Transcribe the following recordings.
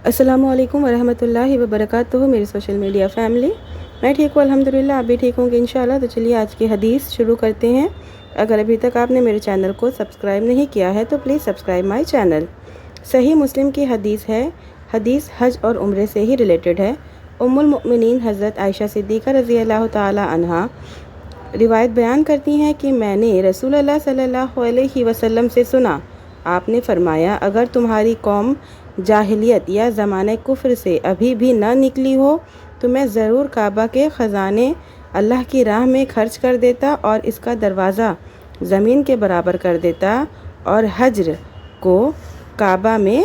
السلام علیکم ورحمۃ اللہ وبرکاتہ میری سوشل میڈیا فیملی، میں ٹھیک ہوں الحمدللہ، آپ بھی ٹھیک ہوں گے انشاءاللہ۔ تو چلیے آج کی حدیث شروع کرتے ہیں۔ اگر ابھی تک آپ نے میرے چینل کو سبسکرائب نہیں کیا ہے تو پلیز سبسکرائب مائی چینل۔ صحیح مسلم کی حدیث ہے، حدیث حج اور عمرے سے ہی ریلیٹڈ ہے۔ ام المؤمنین حضرت عائشہ صدیقہ رضی اللہ تعالی عنہا روایت بیان کرتی ہیں کہ میں نے رسول اللہ صلی اللہ علیہ وسلم سے سنا، آپ نے فرمایا اگر تمہاری قوم جاہلیت یا زمانہ کفر سے ابھی بھی نہ نکلی ہو تو میں ضرور کعبہ کے خزانے اللہ کی راہ میں خرچ کر دیتا اور اس کا دروازہ زمین کے برابر کر دیتا اور ہجر کو کعبہ میں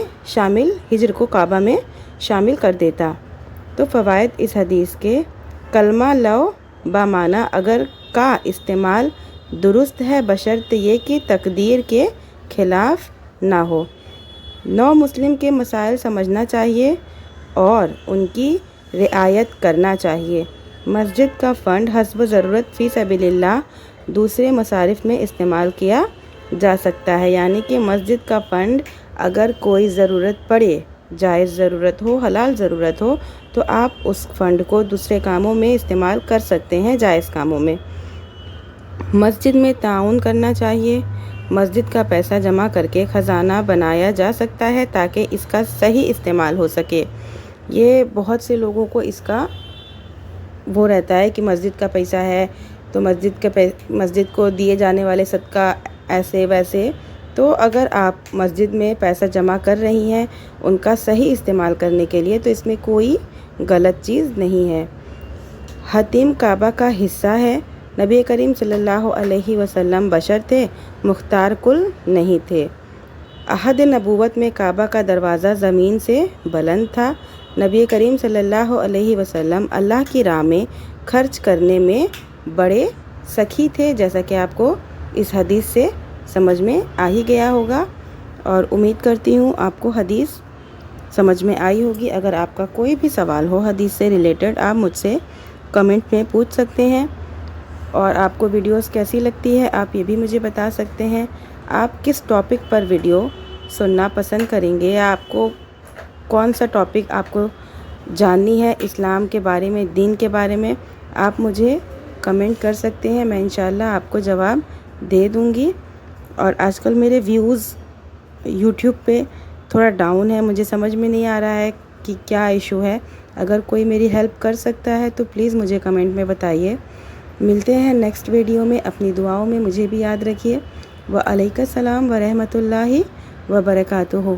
شامل کر دیتا۔ تو فوائد اس حدیث کے: کلمہ لو بامعنی اگر کا استعمال درست ہے بشرط یہ کہ تقدیر کے خلاف نہ ہو۔ نو مسلم کے مسائل سمجھنا چاہیے اور ان کی رعایت کرنا چاہیے۔ مسجد کا فنڈ حسب ضرورت فی سبیل اللہ دوسرے مصارف میں استعمال کیا جا سکتا ہے، یعنی کہ مسجد کا فنڈ اگر کوئی ضرورت پڑے، جائز ضرورت ہو، حلال ضرورت ہو، تو آپ اس فنڈ کو دوسرے کاموں میں استعمال کر سکتے ہیں، جائز کاموں میں۔ مسجد میں تعاون کرنا چاہیے۔ مسجد کا پیسہ جمع کر کے خزانہ بنایا جا سکتا ہے تاکہ اس کا صحیح استعمال ہو سکے۔ یہ بہت سے لوگوں کو اس کا وہ رہتا ہے کہ مسجد کا پیسہ ہے تو مسجد کو دیے جانے والے صدقہ ایسے ویسے۔ تو اگر آپ مسجد میں پیسہ جمع کر رہی ہیں ان کا صحیح استعمال کرنے کے لیے تو اس میں کوئی غلط چیز نہیں ہے۔ حتیم کعبہ کا حصہ ہے۔ نبی کریم صلی اللہ علیہ وسلم بشر تھے، مختار کل نہیں تھے۔ عہد نبوت میں کعبہ کا دروازہ زمین سے بلند تھا۔ نبی کریم صلی اللہ علیہ وسلم اللہ کی راہ میں خرچ کرنے میں بڑے سخی تھے، جیسا کہ آپ کو اس حدیث سے سمجھ میں آ ہی گیا ہوگا، اور امید کرتی ہوں آپ کو حدیث سمجھ میں آئی ہوگی۔ اگر آپ کا کوئی بھی سوال ہو حدیث سے ریلیٹڈ آپ مجھ سے کمنٹ میں پوچھ سکتے ہیں، اور آپ کو ویڈیوز کیسی لگتی ہے آپ یہ بھی مجھے بتا سکتے ہیں۔ آپ کس ٹاپک پر ویڈیو سننا پسند کریں گے، یا آپ کو کون سا ٹاپک آپ کو جاننی ہے اسلام کے بارے میں، دین کے بارے میں، آپ مجھے کمنٹ کر سکتے ہیں، میں انشاءاللہ آپ کو جواب دے دوں گی۔ اور آج کل میرے ویوز یوٹیوب پہ تھوڑا ڈاؤن ہے، مجھے سمجھ میں نہیں آ رہا ہے کہ کیا ایشو ہے۔ اگر کوئی میری ہیلپ کر سکتا ہے تو پلیز مجھے کمنٹ میں بتائیے۔ ملتے ہیں نیکسٹ ویڈیو میں، اپنی دعاؤں میں مجھے بھی یاد رکھیے۔ وعلیکم السلام ورحمۃ اللہ وبرکاتہ۔